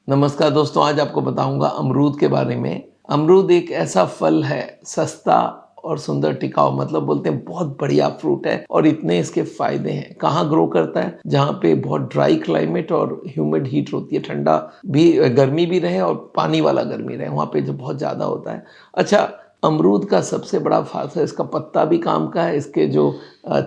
नमस्कार दोस्तों, आज आपको बताऊंगा अमरूद के बारे में। अमरूद एक ऐसा फल है, सस्ता और सुंदर टिकाऊ, मतलब बोलते हैं बहुत बढ़िया फ्रूट है और इतने इसके फायदे हैं। कहाँ ग्रो करता है? जहाँ पे बहुत ड्राई क्लाइमेट और ह्यूमिड हीट होती है, ठंडा भी, गर्मी भी रहे और पानी वाला गर्मी रहे, वहाँ पे जो बहुत ज़्यादा होता है। अच्छा, अमरूद का सबसे बड़ा फायदा है इसका पत्ता भी काम का है, इसके जो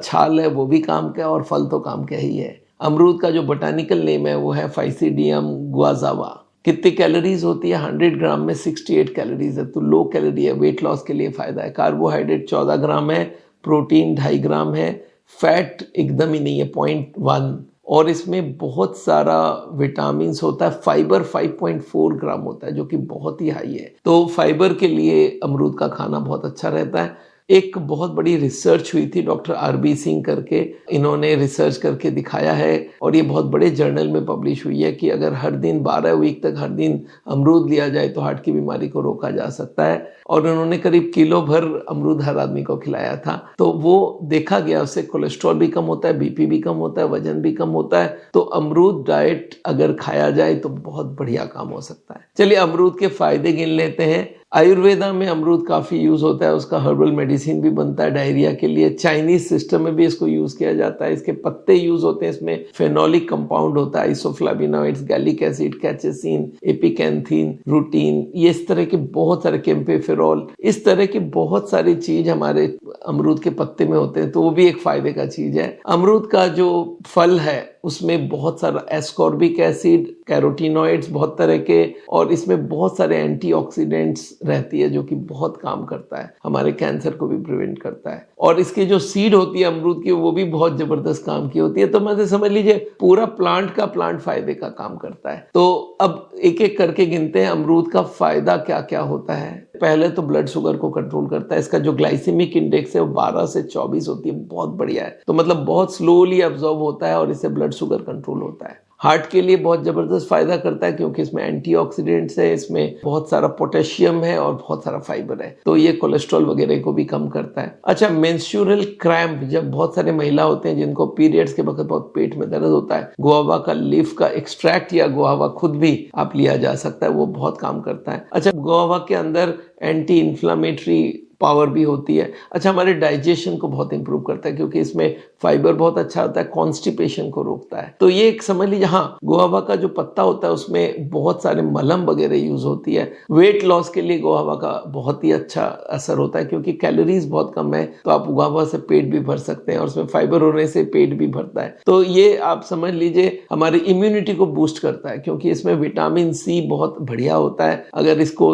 छाल है वो भी काम का है और फल तो काम का ही है। अमरूद का जो बोटानिकल नेम है वो है फाइसीडियम गुआजावा। कितनी कैलोरीज होती है? 100 ग्राम में 68 कैलोरीज है, तो लो कैलोरी है, वेट लॉस के लिए फायदा है। कार्बोहाइड्रेट 14 ग्राम है, प्रोटीन 2.5 ग्राम है, फैट एकदम ही नहीं है 0.1, और इसमें बहुत सारा विटामिन होता है। फाइबर 5.4 ग्राम होता है जो कि बहुत ही हाई है, तो फाइबर के लिए अमरूद का खाना बहुत अच्छा रहता है। एक बहुत बड़ी रिसर्च हुई थी, डॉक्टर RB सिंह करके, इन्होंने रिसर्च करके दिखाया है और ये बहुत बड़े जर्नल में पब्लिश हुई है कि अगर हर दिन 12 वीक तक हर दिन अमरूद लिया जाए तो हार्ट की बीमारी को रोका जा सकता है। और उन्होंने करीब किलो भर अमरूद हर आदमी को खिलाया था, तो वो देखा गया उससे कोलेस्ट्रॉल भी कम होता है, BP भी कम होता है, वजन भी कम होता है। तो अमरूद डाइट अगर खाया जाए तो बहुत बढ़िया काम हो सकता है। चलिए अमरूद के फायदे गिन लेते हैं। आयुर्वेदा में अमरूद काफ़ी यूज़ होता है, उसका हर्बल मेडिसिन भी बनता है डायरिया के लिए। चाइनीज सिस्टम में भी इसको यूज़ किया जाता है। इसके पत्ते यूज़ होते हैं, इसमें फेनोलिक कंपाउंड होता है, आइसोफ्लाविनोइड्स, गैलिक एसिड, कैचेसिन, एपिकेंथीन, रूटीन, ये इस तरह के बहुत सारे, कैम्पेफेरॉल, इस तरह की बहुत सारी चीज़ हमारे अमरूद के पत्ते में होते हैं, तो वो भी एक फ़ायदे का चीज़ है। अमरूद का जो फल है उसमें बहुत सारा एस्कॉर्बिक एसिड, कैरोटीनॉइड्स बहुत तरह के, और इसमें बहुत सारे एंटीऑक्सीडेंट्स रहती है जो कि बहुत काम करता है, हमारे कैंसर को भी प्रिवेंट करता है। और इसकी जो सीड होती है अमरूद की वो भी बहुत जबरदस्त काम की होती है। तो मतलब समझ लीजिए पूरा प्लांट फायदे का काम करता है। तो अब एक एक करके गिनते हैं अमरूद का फायदा क्या क्या होता है। पहले तो ब्लड शुगर को कंट्रोल करता है। इसका जो ग्लाइसेमिक इंडेक्स है वो 12 से 24 होती है, बहुत बढ़िया है। तो मतलब बहुत स्लोली अब्जॉर्ब होता है और इससे ब्लड शुगर कंट्रोल होता है। हार्ट के लिए बहुत जबरदस्त फायदा करता है क्योंकि इसमें एंटीऑक्सीडेंट्स है, इसमें बहुत सारा पोटेशियम है और बहुत सारा फाइबर है, तो ये कोलेस्ट्रॉल वगैरह को भी कम करता है। अच्छा, मेंस्ट्रुअल क्रैम्प, जब बहुत सारे महिला होते हैं जिनको पीरियड्स के वक्त बहुत पेट में दर्द होता है, गुआवा का लीफ का एक्सट्रैक्ट या गुआवा खुद भी आप लिया जा सकता है, वो बहुत काम करता है। अच्छा, गुआवा के अंदर एंटी इन्फ्लामेटरी पावर भी होती है। अच्छा, हमारे डाइजेशन को बहुत इंप्रूव करता है क्योंकि इसमें फाइबर बहुत अच्छा होता है, कॉन्स्टिपेशन को रोकता है। तो ये एक समझ लीजिए। हाँ, गुआवा का जो पत्ता होता है उसमें बहुत सारे मलहम वगैरह यूज होती है। वेट लॉस के लिए गुआवा का बहुत ही अच्छा असर होता है क्योंकि कैलोरीज बहुत कम है, तो आप गुआवा से पेट भी भर सकते हैं और उसमें फाइबर होने से पेट भी भरता है। तो ये आप समझ लीजिए हमारी इम्यूनिटी को बूस्ट करता है क्योंकि इसमें विटामिन C बहुत बढ़िया होता है। अगर इसको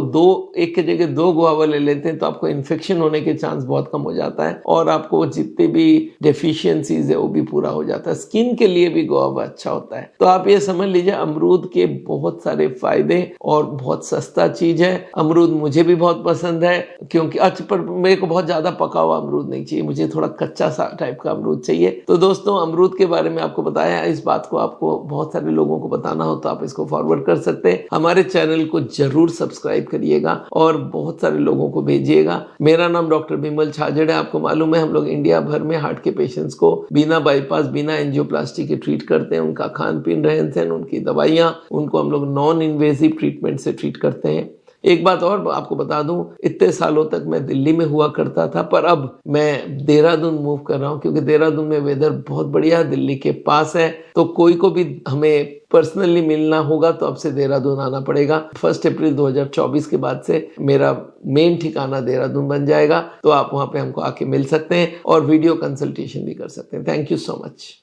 एक की जगह 2 गुआवा ले लेते हैं तो आपको इन्फेक्शन होने के चांस बहुत कम हो जाता है और आपको जितने भी डेफिशिएंसीज है वो भी पूरा हो जाता है। स्किन के लिए भी गुआवा अच्छा होता है। तो आप ये समझ लीजिए अमरूद के बहुत सारे फायदे और बहुत सस्ता चीज है। अमरूद मुझे भी बहुत पसंद है क्योंकि अच्छा, पर मेरे को बहुत ज्यादा पका हुआ अमरूद नहीं चाहिए, मुझे थोड़ा कच्चा सा टाइप का अमरूद चाहिए। तो दोस्तों, अमरूद के बारे में आपको बताया। इस बात को आपको बहुत सारे लोगों को बताना हो तो आप इसको फॉरवर्ड कर सकते हैं। हमारे चैनल को जरूर सब्सक्राइब करिएगा और बहुत सारे लोगों को भेजिएगा। मेरा नाम डॉक्टर बिमल छाजड़ है। आपको मालूम है हम लोग इंडिया भर में हार्ट के पेशेंट्स को बिना बाईपास, बिना एंजियोप्लास्टी के ट्रीट करते हैं। उनका खान पीन, रहन सहन, उनकी दवाइयाँ, उनको हम लोग नॉन इन्वेजिव ट्रीटमेंट से ट्रीट करते हैं। एक बात और आपको बता दूं, इतने सालों तक मैं दिल्ली में हुआ करता था, पर अब मैं देहरादून मूव कर रहा हूं क्योंकि देहरादून में वेदर बहुत बढ़िया है, दिल्ली के पास है। तो कोई को भी हमें पर्सनली मिलना होगा तो अब से देहरादून आना पड़ेगा। 1 अप्रैल 2024 के बाद से मेरा मेन ठिकाना देहरादून बन जाएगा, तो आप वहां पे हमको आके मिल सकते हैं और वीडियो कंसल्टेशन भी कर सकते हैं। Thank you so much.